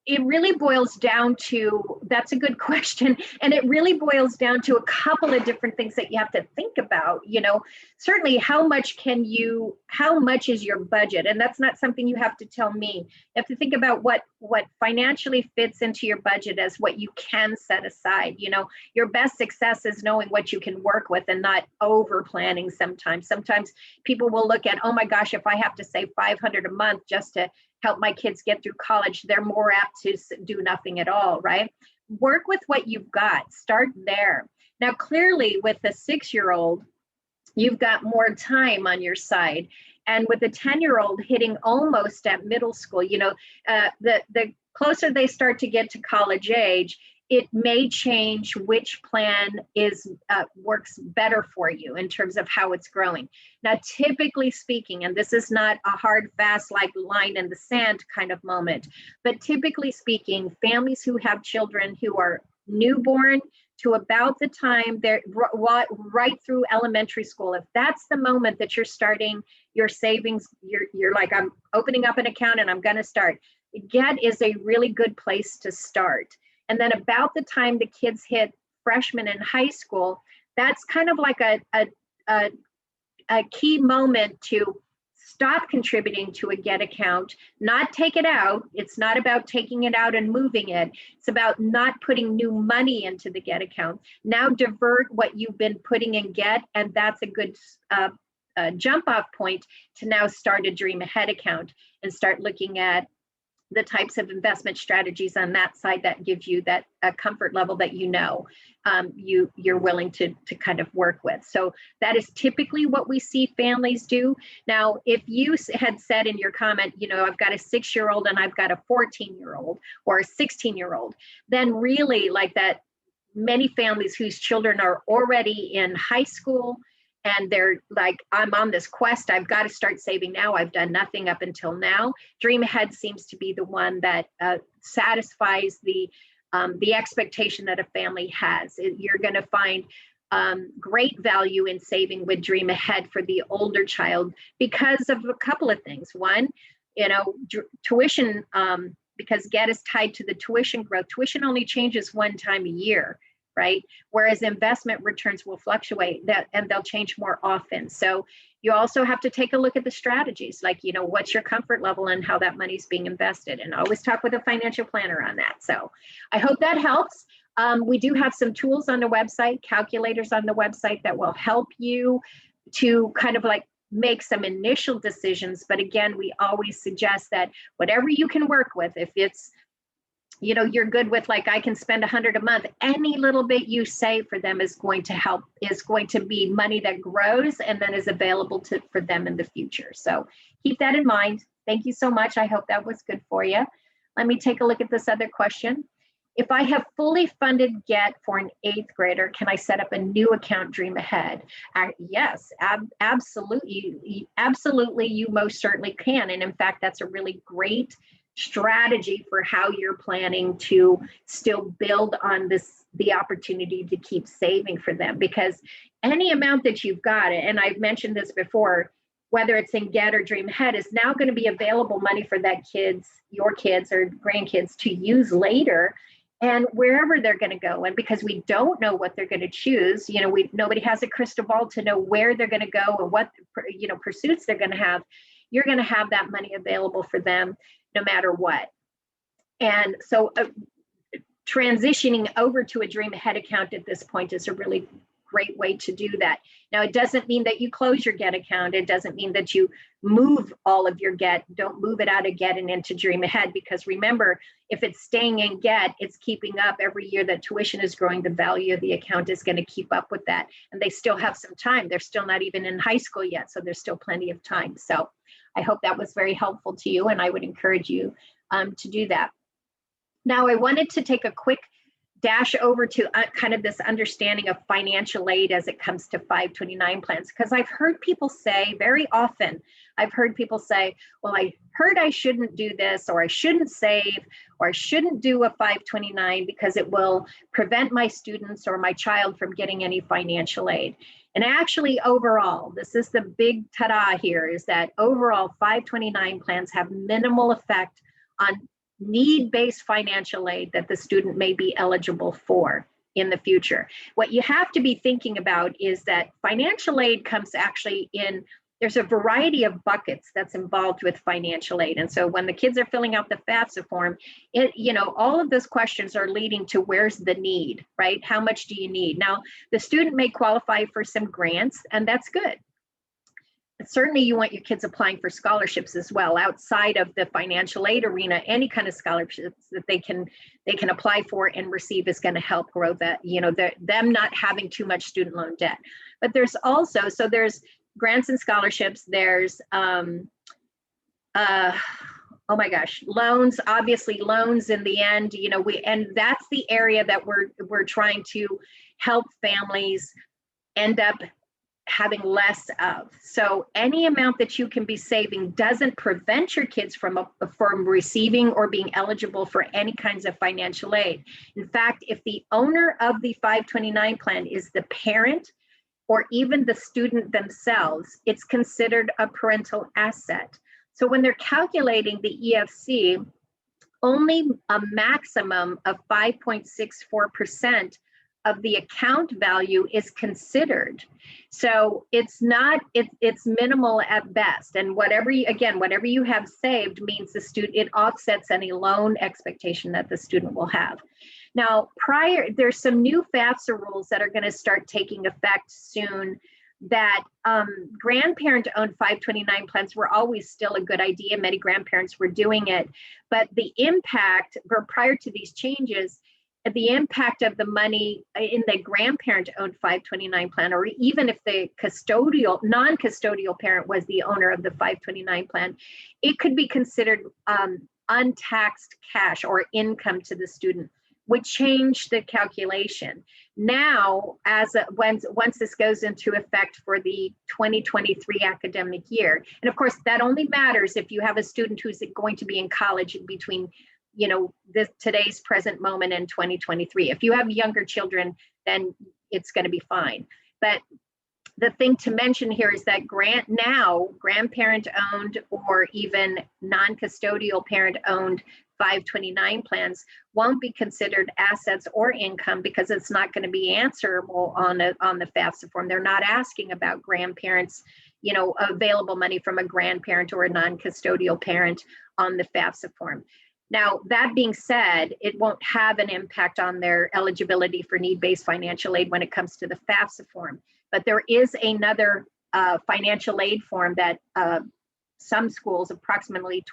it really boils down to, that's a good question. And it really boils down to a couple of different things that you have to think about. Certainly how much is your budget? And that's not something you have to tell me. You have to think about what financially fits into your budget as what you can set aside. Your best success is knowing what you can work with and not over planning sometimes. Sometimes people will look at, oh my gosh, if I have to save $500 a month just to help my kids get through college, they're more apt to do nothing at all, right? Work with what you've got. Start there. Now, clearly, with a 6-year-old, you've got more time on your side. And with a 10-year-old hitting almost at middle school, the closer they start to get to college age, it may change which plan works better for you in terms of how it's growing. Now, typically speaking, and this is not a hard, fast, like line in the sand kind of moment, but typically speaking, families who have children who are newborn to about the time they're right through elementary school, if that's the moment that you're starting your savings, you're like, I'm opening up an account and I'm going to start. GET is a really good place to start. And then about the time the kids hit freshman in high school, that's kind of like a key moment to stop contributing to a GET account, not take it out. It's not about taking it out and moving it. It's about not putting new money into the GET account. Now divert what you've been putting in GET, and that's a good jump off point to now start a DreamAhead account and start looking at the types of investment strategies on that side that gives you that comfort level that you're willing to kind of work with. So that is typically what we see families do. Now, if you had said in your comment, I've got a 6-year-old and I've got a 14-year-old or a 16-year-old, then really like that, many families whose children are already in high school and they're like, I'm on this quest, I've got to start saving now. I've done nothing up until now. DreamAhead seems to be the one that satisfies the expectation that a family has. You're going to find great value in saving with DreamAhead for the older child because of a couple of things. One, tuition, because GET is tied to the tuition growth. Tuition only changes one time a year, right? Whereas investment returns will fluctuate and they'll change more often. So you also have to take a look at the strategies, like, what's your comfort level and how that money's being invested, and always talk with a financial planner on that. So I hope that helps. We do have some tools on the website, calculators on the website that will help you to kind of like make some initial decisions. But again, we always suggest that whatever you can work with, if it's you're good with, like, I can spend $100 a month, any little bit you save for them is going to help, is going to be money that grows and then is available for them in the future. So keep that in mind. Thank you so much. I hope that was good for you. Let me take a look at this other question. If I have fully funded GET for an 8th grader, can I set up a new account DreamAhead? Yes, absolutely. Absolutely, you most certainly can. And in fact, that's a really great strategy for how you're planning to still build on the opportunity to keep saving for them, because any amount that you've got, and I've mentioned this before, whether it's in GET or DreamAhead, is now going to be available money for your kids or grandkids to use later and wherever they're going to go. And because we don't know what they're going to choose, nobody has a crystal ball to know where they're going to go or what pursuits they're going to have. You're going to have that money available for them no matter what. And so transitioning over to a DreamAhead account at this point is a really great way to do that. Now, it doesn't mean that you close your GET account. It doesn't mean that you move all of your GET. Don't move it out of GET and into DreamAhead, because remember, if it's staying in GET, it's keeping up every year that tuition is growing. The value of the account is going to keep up with that. And they still have some time. They're still not even in high school yet, so there's still plenty of time. So I hope that was very helpful to you, and I would encourage you to do that. Now, I wanted to take a quick dash over to kind of this understanding of financial aid as it comes to 529 plans. Because I've heard people say very often, well, I heard I shouldn't do this, or I shouldn't save, or I shouldn't do a 529 because it will prevent my students or my child from getting any financial aid. And actually, overall, this is the big ta-da here, is that overall 529 plans have minimal effect on need-based financial aid that the student may be eligible for in the future. What you have to be thinking about is that financial aid comes actually in, there's a variety of buckets that's involved with financial aid. And so when the kids are filling out the FAFSA form, all of those questions are leading to where's the need, right? How much do you need? Now, the student may qualify for some grants, and that's good. Certainly you want your kids applying for scholarships as well outside of the financial aid arena. Any kind of scholarships that they can apply for and receive is going to help grow that, them not having too much student loan debt. But there's also, so there's grants and scholarships, there's oh my gosh, loans, obviously loans in the end, and that's the area that we're trying to help families end up having less of. So any amount that you can be saving doesn't prevent your kids from receiving or being eligible for any kinds of financial aid. In fact, if the owner of the 529 plan is the parent or even the student themselves, it's considered a parental asset. So when they're calculating the EFC, only a maximum of 5.64% of the account value is considered. So it's minimal at best. And whatever you have saved means it offsets any loan expectation that the student will have. Now, there's some new FAFSA rules that are going to start taking effect soon that grandparent-owned 529 plans were always still a good idea. Many grandparents were doing it, but the impact, prior to these changes, the impact of the money in the grandparent-owned 529 plan, or even if the non-custodial parent was the owner of the 529 plan, it could be considered untaxed cash or income to the student, would change the calculation. Now, once this goes into effect for the 2023 academic year, and of course that only matters if you have a student who's going to be in college in between today's present moment and 2023. If you have younger children, then it's going to be fine. But the thing to mention here is that grandparent owned or even non-custodial parent owned 529 plans won't be considered assets or income because it's not going to be answerable on the FAFSA form. They're not asking about grandparents, available money from a grandparent or a non-custodial parent on the FAFSA form. Now, that being said, it won't have an impact on their eligibility for need-based financial aid when it comes to the FAFSA form. But there is another financial aid form that some schools, approximately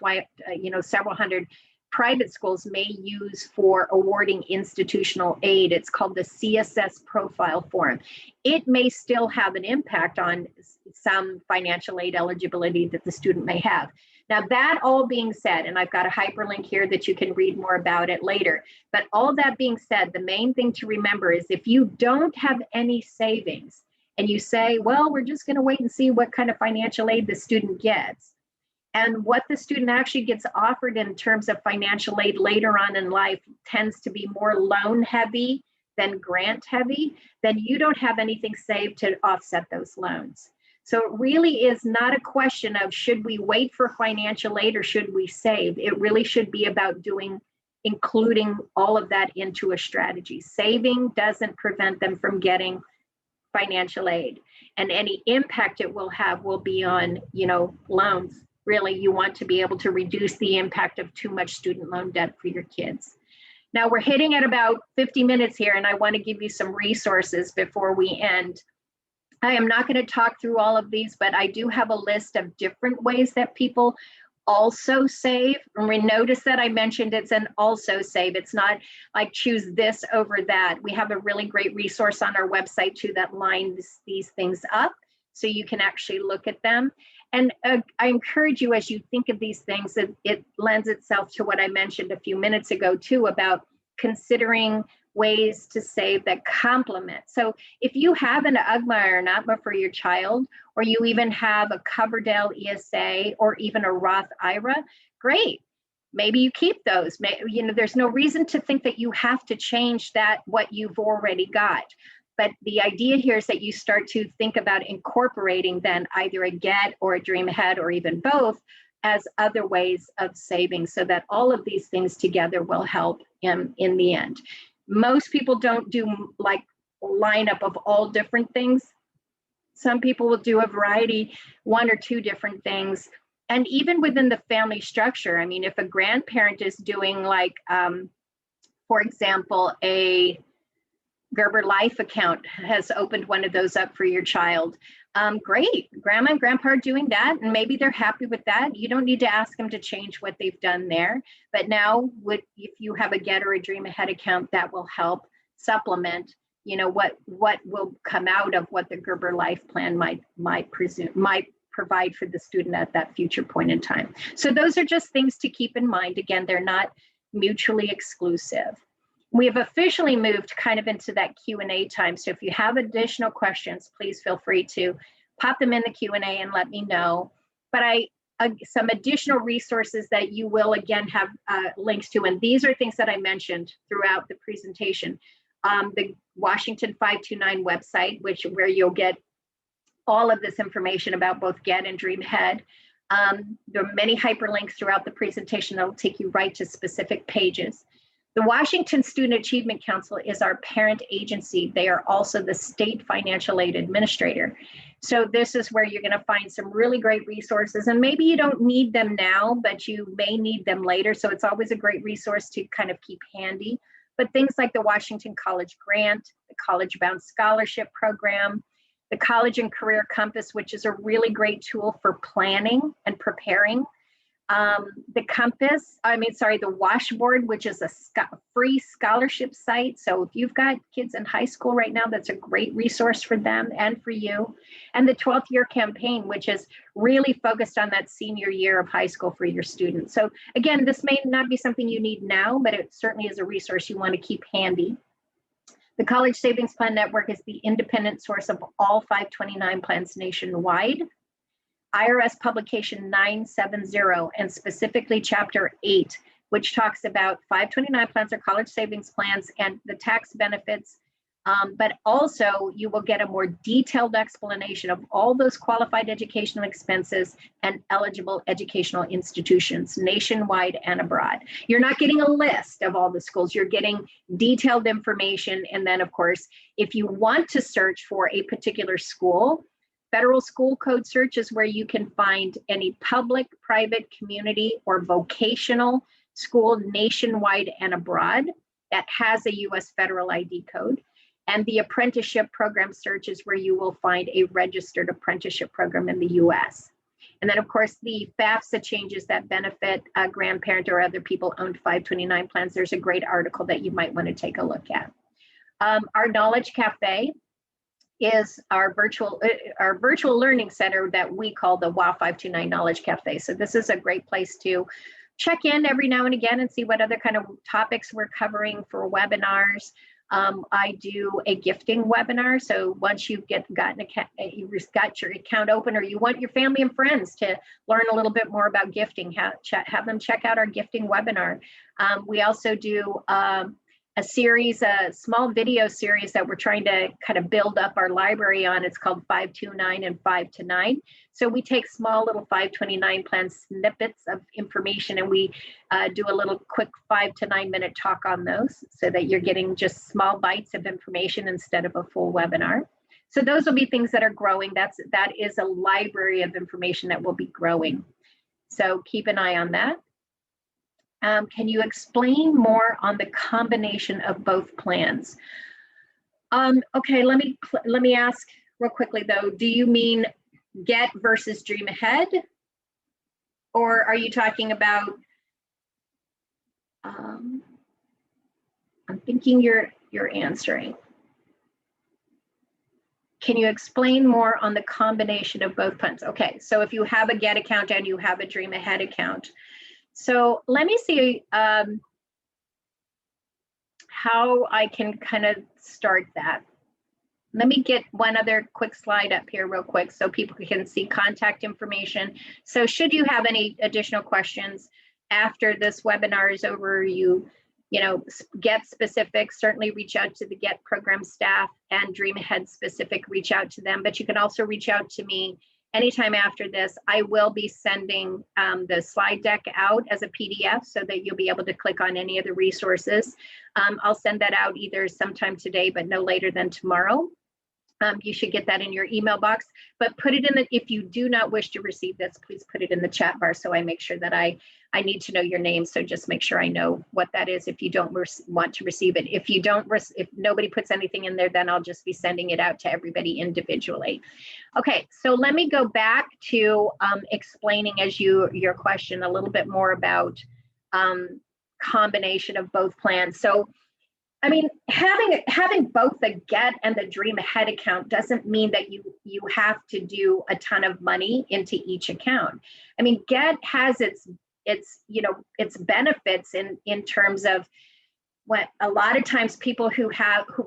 several hundred private schools, may use for awarding institutional aid. It's called the CSS profile form. It may still have an impact on some financial aid eligibility that the student may have. Now, that all being said, and I've got a hyperlink here that you can read more about it later, but all that being said, the main thing to remember is if you don't have any savings and you say, well, we're just going to wait and see what kind of financial aid the student gets, and what the student actually gets offered in terms of financial aid later on in life tends to be more loan heavy than grant heavy, then you don't have anything saved to offset those loans. So it really is not a question of should we wait for financial aid or should we save? It really should be about including all of that into a strategy. Saving doesn't prevent them from getting financial aid, and any impact it will have will be on, loans. Really, you want to be able to reduce the impact of too much student loan debt for your kids. Now we're hitting at about 50 minutes here, and I want to give you some resources before we end. I am not going to talk through all of these, but I do have a list of different ways that people also save. And notice that I mentioned it's an also save. It's not like choose this over that. We have a really great resource on our website too that lines these things up so you can actually look at them. And I encourage you, as you think of these things, that it lends itself to what I mentioned a few minutes ago too about considering ways to save that complement. So if you have an UGMA or an UTMA for your child, or you even have a Coverdell ESA or even a Roth IRA, great. Maybe you keep those. You know, there's no reason to think that you have to change that, what you've already got. But the idea here is that you start to think about incorporating then either a GET or a DreamAhead or even both as other ways of saving, so that all of these things together will help in the end. Most people don't do like a lineup of all different things. Some people will do a variety, one or two different things. And even within the family structure, I mean, if a grandparent is doing like, for example, a Gerber Life account has opened one of those up for your child. Great, grandma and grandpa are doing that, and maybe they're happy with that. You don't need to ask them to change what they've done there. But now, if you have a GET or a DreamAhead account, that will help supplement, you know, what will come out of what the Gerber Life plan might provide for the student at that future point in time. So those are just things to keep in mind. Again, they're not mutually exclusive. We have officially moved kind of into that Q&A time. So if you have additional questions, please feel free to pop them in the Q&A and let me know. But some additional resources that you will again have links to, and these are things that I mentioned throughout the presentation. The Washington 529 website, where you'll get all of this information about both GET and DreamAhead. There are many hyperlinks throughout the presentation that will take you right to specific pages. The Washington Student Achievement Council is our parent agency. They are also the state financial aid administrator. So this is where you're going to find some really great resources, and maybe you don't need them now, but you may need them later. So it's always a great resource to kind of keep handy. But things like the Washington College Grant, the College Bound Scholarship Program, the College and Career Compass, which is a really great tool for planning and preparing. The Washboard, which is a free scholarship site. So if you've got kids in high school right now, that's a great resource for them and for you. And the 12th Year Campaign, which is really focused on that senior year of high school for your students. So again, this may not be something you need now, but it certainly is a resource you want to keep handy. The College Savings Plan Network is the independent source of all 529 plans nationwide. IRS Publication 970, and specifically Chapter 8, which talks about 529 plans or college savings plans and the tax benefits, but also you will get a more detailed explanation of all those qualified educational expenses and eligible educational institutions nationwide and abroad. You're not getting a list of all the schools, you're getting detailed information. And then of course, if you want to search for a particular school, Federal School Code search is where you can find any public, private, community, or vocational school nationwide and abroad that has a U.S. federal ID code. And the apprenticeship program search is where you will find a registered apprenticeship program in the U.S. And then, of course, the FAFSA changes that benefit a grandparent or other people owned 529 plans. There's a great article that you might want to take a look at. Our Knowledge Cafe is our virtual learning center that we call the WA529 Knowledge Cafe. So this is a great place to check in every now and again and see what other kind of topics we're covering for webinars. I do a gifting webinar. So once you've got your account open, or you want your family and friends to learn a little bit more about gifting, have them check out our gifting webinar. We also do a small video series that we're trying to kind of build up our library on. It's called 529 and 5 to 9. So we take small little 529 plan snippets of information, and we do a little quick 5 to 9 minute talk on those, so that you're getting just small bites of information instead of a full webinar. So those will be things that are growing. That is a library of information that will be growing. So keep an eye on that. Can you explain more on the combination of both plans? Okay, let me ask real quickly though. Do you mean GET versus DreamAhead, or are you talking about? I'm thinking you're answering. Can you explain more on the combination of both plans? Okay, so if you have a GET account and you have a DreamAhead account. So let me see how I can kind of start that. Let me get one other quick slide up here real quick so people can see contact information. So should you have any additional questions after this webinar is over, you know, GET specific, certainly reach out to the GET program staff, and DreamAhead specific, reach out to them. But you can also reach out to me anytime after this. I will be sending the slide deck out as a PDF so that you'll be able to click on any of the resources. I'll send that out either sometime today, but no later than tomorrow. You should get that in your email box, but put it in the, if you do not wish to receive this, please put it in the chat bar so I make sure that I need to know your name. So just make sure I know what that is if you don't want to receive it. If you don't, if nobody puts anything in there, then I'll just be sending it out to everybody individually. Okay, so let me go back to explaining as your question a little bit more about combination of both plans. So I mean, having both the GET and the DreamAhead account doesn't mean that you have to do a ton of money into each account. I mean, GET has its you know, its benefits in terms of what a lot of times people who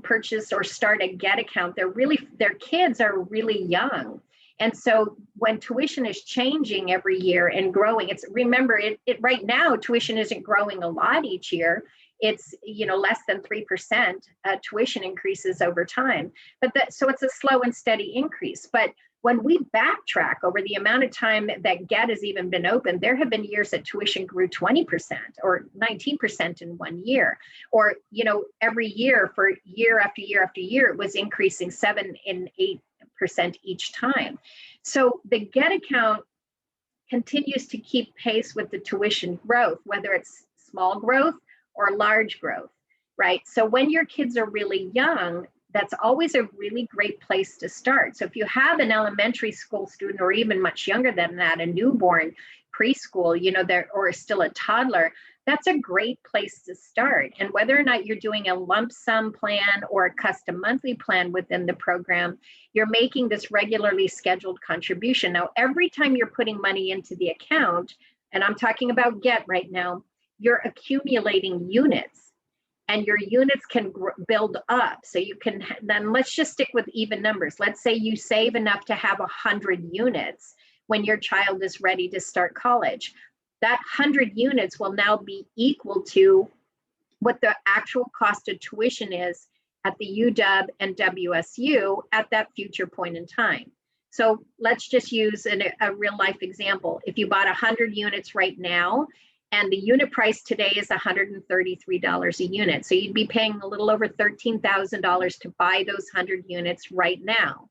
purchase or start a GET account, their kids are really young. And so when tuition is changing every year and growing, remember right now tuition isn't growing a lot each year. It's, you know, less than 3% tuition increases over time. So it's a slow and steady increase. But when we backtrack over the amount of time that GET has even been open, there have been years that tuition grew 20% or 19% in 1 year. Or, you know, every year for year after year after year, it was increasing 7 and 8% each time. So the GET account continues to keep pace with the tuition growth, whether it's small growth or large growth, right? So when your kids are really young, that's always a really great place to start. So if you have an elementary school student or even much younger than that, a newborn, preschool, you know, or still a toddler, that's a great place to start. And whether or not you're doing a lump sum plan or a custom monthly plan within the program, you're making this regularly scheduled contribution. Now, every time you're putting money into the account, and I'm talking about GET right now, you're accumulating units, and your units can build up. So you can, then let's just stick with even numbers. Let's say you save enough to have 100 units when your child is ready to start college. That 100 units will now be equal to what the actual cost of tuition is at the UW and WSU at that future point in time. So let's just use a real life example. If you bought 100 units right now, and the unit price today is $133 a unit. So you'd be paying a little over $13,000 to buy those 100 units right now.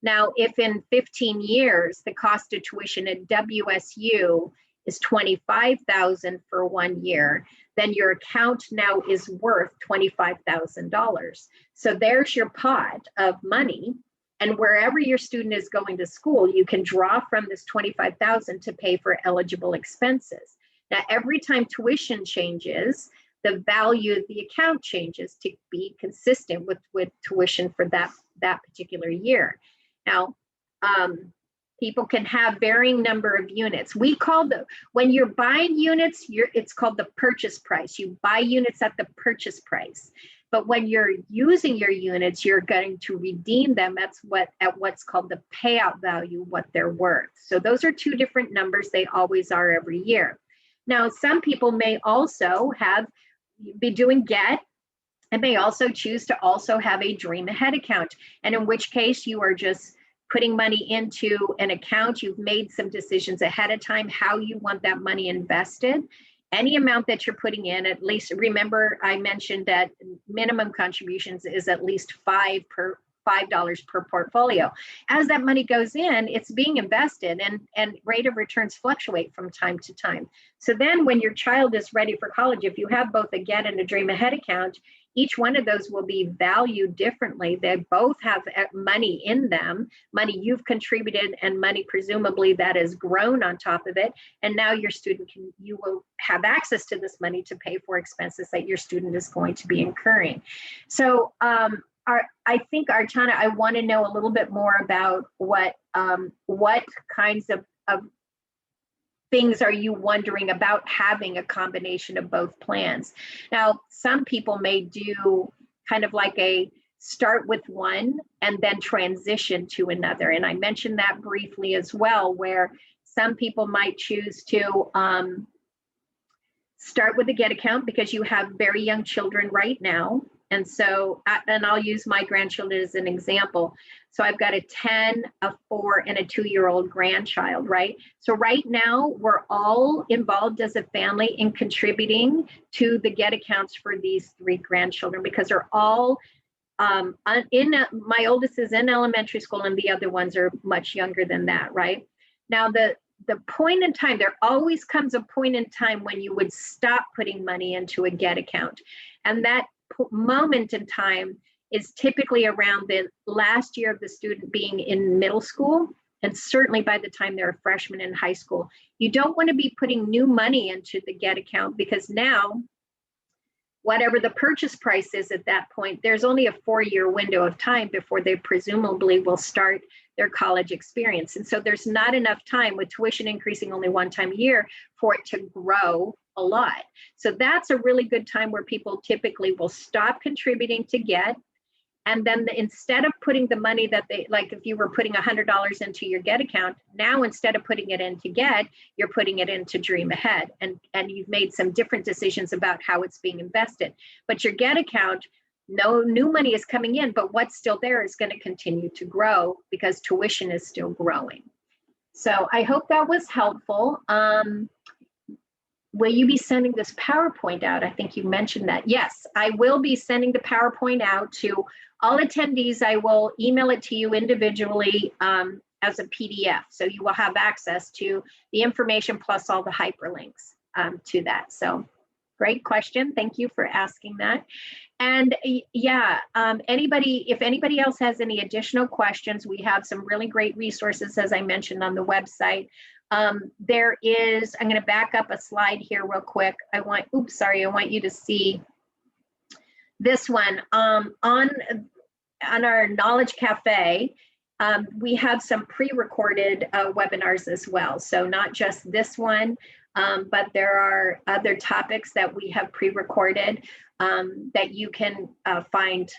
Now, if in 15 years, the cost of tuition at WSU is $25,000 for 1 year, then your account now is worth $25,000. So there's your pot of money. And wherever your student is going to school, you can draw from this $25,000 to pay for eligible expenses. Now, every time tuition changes, the value of the account changes to be consistent with tuition for that particular year. Now, people can have varying number of units. We call when you're buying units, it's called the purchase price. You buy units at the purchase price. But when you're using your units, you're going to redeem them at what's called the payout value, what they're worth. So those are two different numbers. They always are every year. Now, some people may also be doing GET and may also choose to also have a DreamAhead account. And in which case you are just putting money into an account. You've made some decisions ahead of time how you want that money invested. Any amount that you're putting in, at least, remember I mentioned that minimum contributions is at least $5 per portfolio. As that money goes in, it's being invested, and rate of returns fluctuate from time to time. So then when your child is ready for college, if you have both a GET and a DreamAhead account, each one of those will be valued differently. They both have money in them, money you've contributed and money presumably that has grown on top of it. And now your student you will have access to this money to pay for expenses that your student is going to be incurring. So I think, Archana, I want to know a little bit more about what kinds of things are you wondering about having a combination of both plans? Now, some people may do kind of like a start with one and then transition to another. And I mentioned that briefly as well, where some people might choose to start with a GET account because you have very young children right now. And so, and I'll use my grandchildren as an example. So I've got a 10, a 4, and a 2-year-old grandchild, right? So right now, we're all involved as a family in contributing to the GET accounts for these 3 grandchildren because they're all my oldest is in elementary school and the other ones are much younger than that, right? Now, the point in time, there always comes a point in time when you would stop putting money into a GET account. And that moment in time is typically around the last year of the student being in middle school, and certainly by the time they're a freshman in high school. You don't want to be putting new money into the GET account because now, whatever the purchase price is at that point, there's only a 4-year window of time before they presumably will start their college experience. And so there's not enough time with tuition increasing only one time a year for it to grow a lot. So that's a really good time where people typically will stop contributing to GET. And then instead of putting the money that they, like if you were putting $100 into your GET account, now instead of putting it into GET, you're putting it into DreamAhead. And you've made some different decisions about how it's being invested. But your GET account, no new money is coming in, but what's still there is going to continue to grow because tuition is still growing. So I hope that was helpful. Will you be sending this PowerPoint out? I think you mentioned that. Yes, I will be sending the PowerPoint out to all attendees. I will email it to you individually as a PDF. So you will have access to the information plus all the hyperlinks to that. So great question. Thank you for asking that. And yeah, if anybody else has any additional questions, we have some really great resources, as I mentioned, on the website. There is, I'm going to back up a slide here real quick. I want you to see this one. On our Knowledge Cafe, we have some pre-recorded webinars as well. So not just this one, but there are other topics that we have pre-recorded that you can find,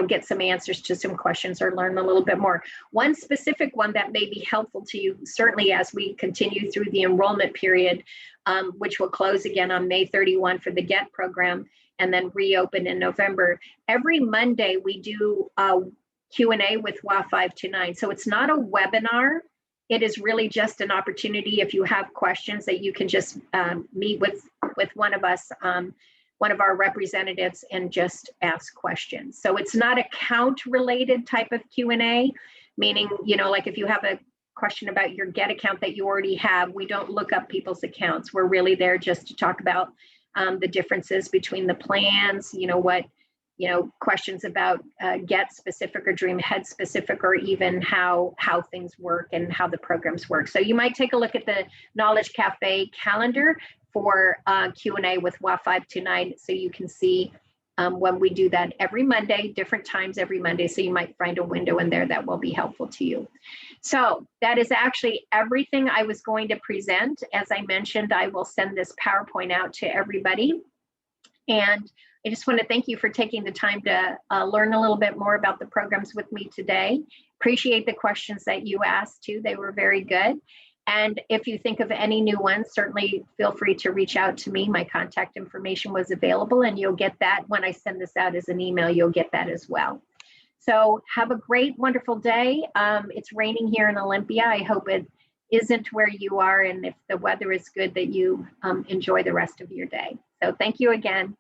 get some answers to some questions or learn a little bit more. One specific one that may be helpful to you, certainly as we continue through the enrollment period, which will close again on May 31 for the GET program and then reopen in November. Every Monday we do Q&A with WA529. So it's not a webinar. It is really just an opportunity if you have questions that you can just meet with one of us, one of our representatives, and just ask questions. So it's not account related type of Q&A, meaning, like if you have a question about your GET account that you already have, we don't look up people's accounts. We're really there just to talk about the differences between the plans, questions about GET specific or DreamAhead specific, or even how things work and how the programs work. So you might take a look at the Knowledge Cafe calendar for Q&A with WA529, so you can see when we do that every Monday, different times every Monday. So you might find a window in there that will be helpful to you. So that is actually everything I was going to present. As I mentioned, I will send this PowerPoint out to everybody. And I just want to thank you for taking the time to learn a little bit more about the programs with me today. Appreciate the questions that you asked too. They were very good. And if you think of any new ones, certainly feel free to reach out to me. My contact information was available, and you'll get that when I send this out as an email. You'll get that as well. So have a great, wonderful day. It's raining here in Olympia. I hope it isn't where you are, and if the weather is good, that you enjoy the rest of your day. So thank you again.